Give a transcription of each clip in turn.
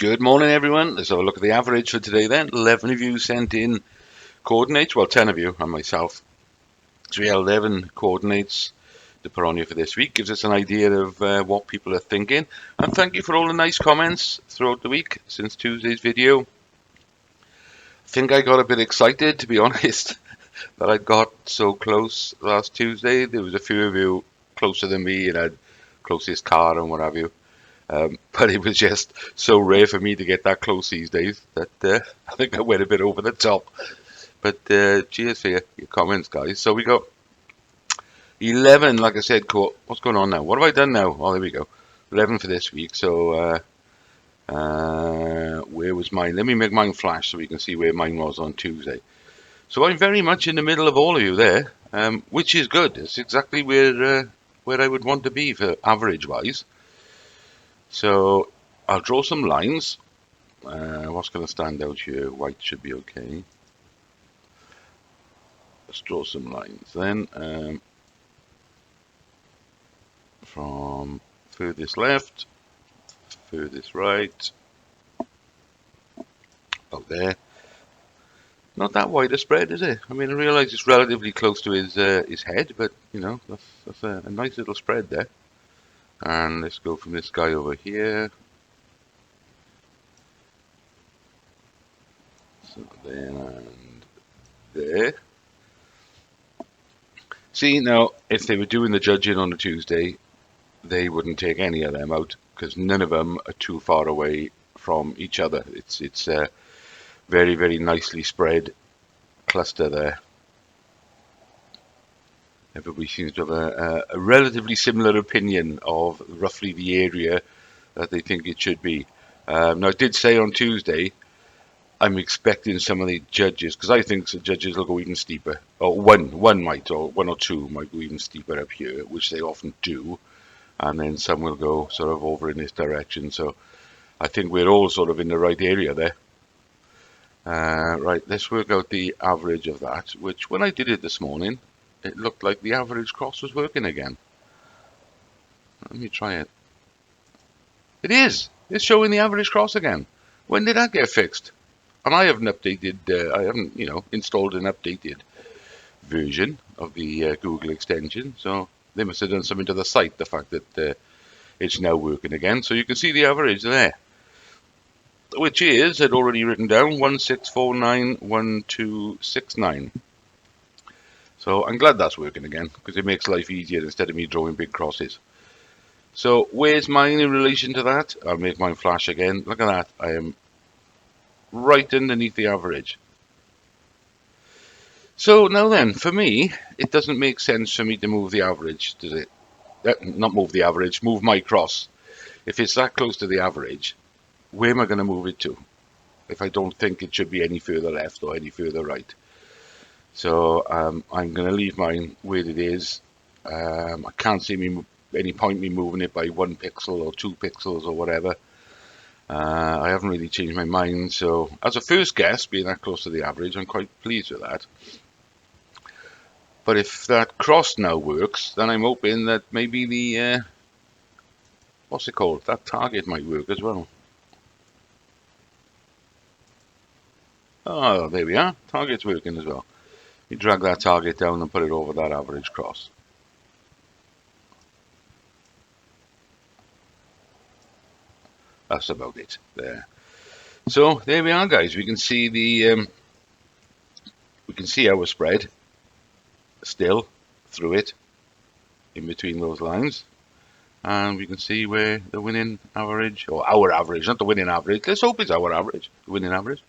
Good morning, everyone. Let's have a look at the average for today then. 11 of you sent in coordinates. Well, 10 of you and myself. So we have 11 coordinates to put on here for this week. Gives us an idea of what people are thinking. And thank you for all the nice comments throughout the week since Tuesday's video. I think I got a bit excited, to be honest, that I got so close last Tuesday. There was a few of you closer than me and had closest car and what have you. But it was just so rare for me to get that close these days that I think I went a bit over the top. But cheers for your comments, guys. So we got 11, like I said. What's going on now? What have I done now? Oh, there we go. 11 for this week. So where was mine? Let me make mine flash so we can see where mine was on Tuesday. So I'm very much in the middle of all of you there, which is good. It's exactly where I would want to be for average-wise. So I'll draw some lines. What's going to stand out here? White should be okay. Let's draw some lines then. From furthest left, furthest right, out there. Not that wide a spread, is it? I mean, I realise it's relatively close to his head, but you know, that's a nice little spread there. And let's go from this guy over here. So there and there. See, now, if they were doing the judging on a Tuesday, they wouldn't take any of them out because none of them are too far away from each other. It's a very, very nicely spread cluster there. Everybody seems to have a relatively similar opinion of roughly the area that they think it should be. Now, I did say on Tuesday, I'm expecting some of the judges, because I think the judges will go even steeper. Or one might, or one or two might go even steeper up here, which they often do. And then some will go sort of over in this direction. So I think we're all sort of in the right area there. Right, let's work out the average of that, which when I did it this morning, it looked like the average cross was working again. Let me try it. It is. It's showing the average cross again. When did that get fixed? And I haven't updated, I haven't, installed an updated version of the Google extension. So they must have done something to the site, the fact that it's now working again. So you can see the average there, which is, I'd already written down, 16491269. So I'm glad that's working again because it makes life easier instead of me drawing big crosses. So where's mine in relation to that? I'll make mine flash again. Look at that. I am right underneath the average. So now then, for me, it doesn't make sense for me to move the average, does it? Not move the average, move my cross. If it's that close to the average, where am I going to move it to? If I don't think it should be any further left or any further right. So I'm going to leave mine where it is. I can't see any point me moving it by 1 pixel or 2 pixels or whatever. I haven't really changed my mind. So as a first guess, being that close to the average, I'm quite pleased with that. But if that cross now works, then I'm hoping that maybe the, what's it called? That target might work as well. Oh, there we are. Target's working as well. You drag that target down and put it over that average cross. That's about it there. So there we are, guys. We can see the our spread still through it in between those lines, and we can see where the winning average, or our average, not the winning average. Let's hope it's our average, the winning average.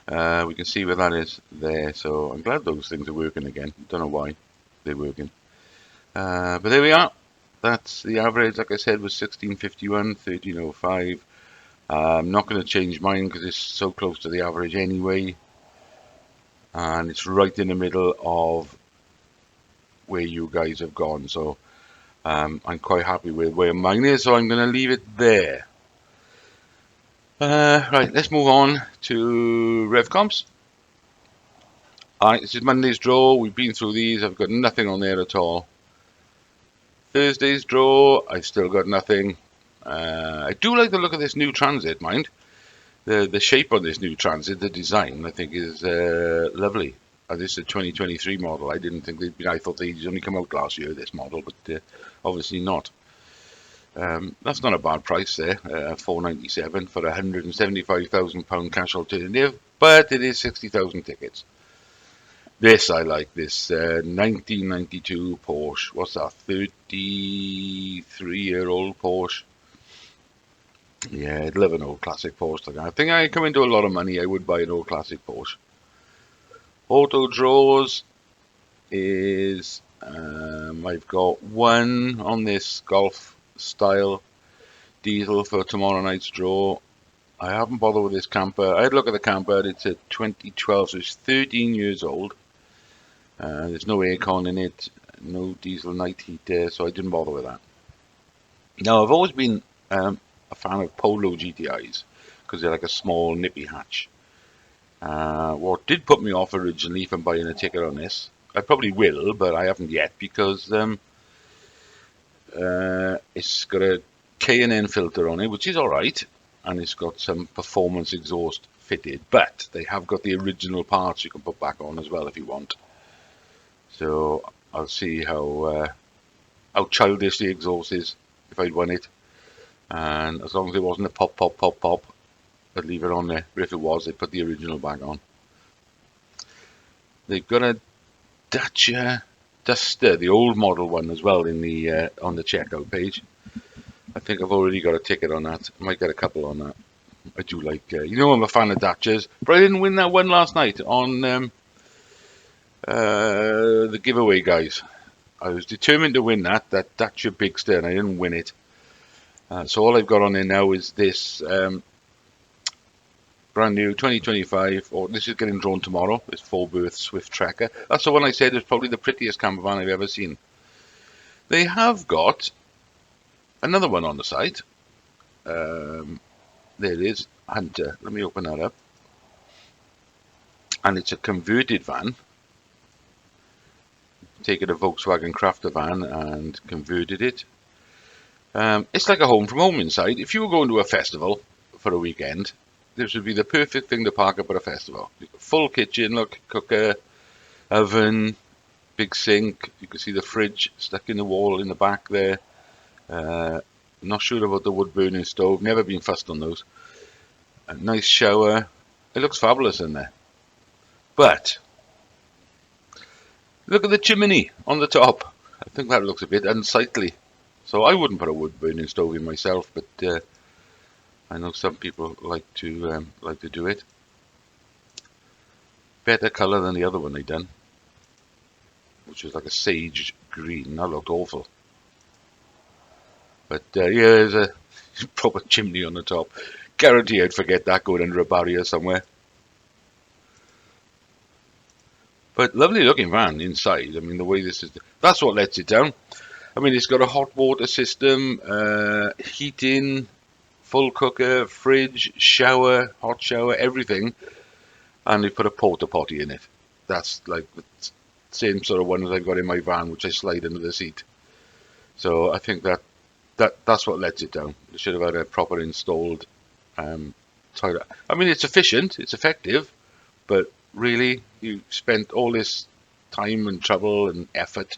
We can see where that is there. So I'm glad those things are working again. Don't know why they're working, but there we are. That's the average. Like I said, was 1651, 1305. I'm not going to change mine because it's so close to the average anyway, and it's right in the middle of where you guys have gone. So I'm quite happy with where mine is, so I'm going to leave it there. Right, let's move on to Revcomps. Alright, this is Monday's draw. We've been through these. I've got nothing on there at all. Thursday's draw, I've still got nothing. I do like the look of this new Transit, mind. The shape on this new Transit, the design, I think is lovely. This is a 2023 model. I didn't think they'd been. I thought they'd only come out last year, this model, but obviously not. That's not a bad price there, £497 for £175,000 cash alternative, but it is 60,000 tickets. This I like, this 1992 Porsche. What's that, 33-year-old Porsche? Yeah, I'd love an old classic Porsche. I think I come into a lot of money, I would buy an old classic Porsche. Auto draws is, I've got one on this Golf style diesel for tomorrow night's draw. I haven't bothered with this camper. I had a look at the camper. It's a 2012, so it's 13 years old. There's no aircon in it, no diesel night heater, so I didn't bother with that. Now, I've always been a fan of Polo GTIs because they're like a small nippy hatch. What did put me off originally from buying a ticket on this, I probably will, but I haven't yet, because it's got a K&N filter on it, which is alright, and it's got some performance exhaust fitted, but they have got the original parts you can put back on as well if you want. So I'll see how childish the exhaust is if I'd won it, and as long as it wasn't a pop pop pop pop, I'd leave it on there. But if it was, they'd put the original back on. They've got a Dacia Duster, the old model one as well, in the on the checkout page. I think I've already got a ticket on that. I might get a couple on that. I do like, I'm a fan of Dacias, but I didn't win that one last night on the giveaway, guys. I was determined to win that Dacia Bigster, and I didn't win it. So all I've got on there now is this brand new 2025, or this is getting drawn tomorrow, this 4-berth Swift Tracker. That's the one I said is probably the prettiest camper van I've ever seen. They have got another one on the site. There it is, Hunter. Let me open that up. And it's a converted van. Taken a Volkswagen Crafter van and converted it. It's like a home from home inside. If you were going to a festival for a weekend, this would be the perfect thing to park up at a festival. Full kitchen, look, cooker, oven, big sink. You can see the fridge stuck in the wall in the back there. Not sure about the wood burning stove. Never been fussed on those. A nice shower. It looks fabulous in there. But look at the chimney on the top. I think that looks a bit unsightly. So I wouldn't put a wood burning stove in myself, but I know some people like to do it. Better colour than the other one they done, which was like a sage green. That looked awful. But yeah, there's a proper chimney on the top. Guarantee I'd forget that going under a barrier somewhere. But lovely looking van inside. I mean, the way this is, that's what lets it down. I mean, it's got a hot water system, heating, full cooker, fridge, shower, hot shower, everything. And they put a porta potty in it. That's like the same sort of one as I've got in my van, which I slide under the seat. So I think that's what lets it down. They should have had a proper installed toilet. I mean, it's efficient, it's effective, but really, you spent all this time and trouble and effort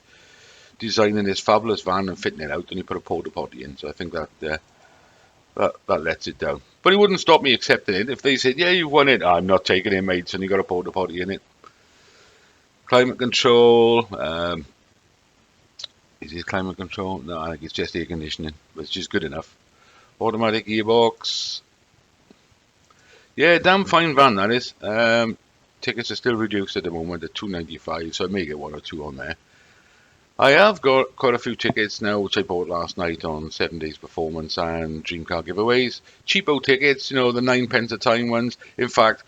designing this fabulous van and fitting it out, and you put a porta potty in. So I think that lets it down. But it wouldn't stop me accepting it if they said, "Yeah, you won it." I'm not taking it, mates, and you got a porta potty in it. Climate control. Is it climate control? No, I think it's just air conditioning, but it's just good enough. Automatic gearbox. Yeah, damn fine van that is. Tickets are still reduced at the moment at £2.95, so I may get one or two on there. I have got quite a few tickets now, which I bought last night on 7 Days Performance and Dream Car giveaways. Cheapo tickets, the 9p a time ones. In fact,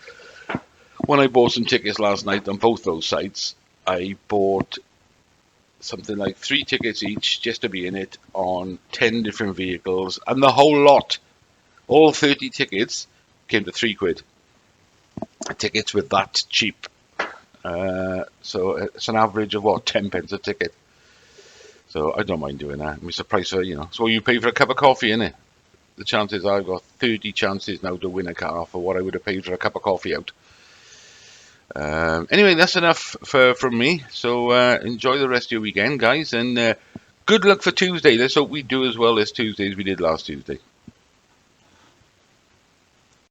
when I bought some tickets last night on both those sites, I bought something like 3 tickets each just to be in it on 10 different vehicles, and the whole lot, all 30 tickets, came to £3. Tickets were that cheap. So it's an average of 10p a ticket. So I don't mind doing that. It's a price for, it's all you pay for a cup of coffee, innit? the chances are I've got 30 chances now to win a car for what I would have paid for a cup of coffee out. Anyway, that's enough from me. So enjoy the rest of your weekend, guys, and good luck for Tuesday. Let's hope we do as well this Tuesday as we did last Tuesday.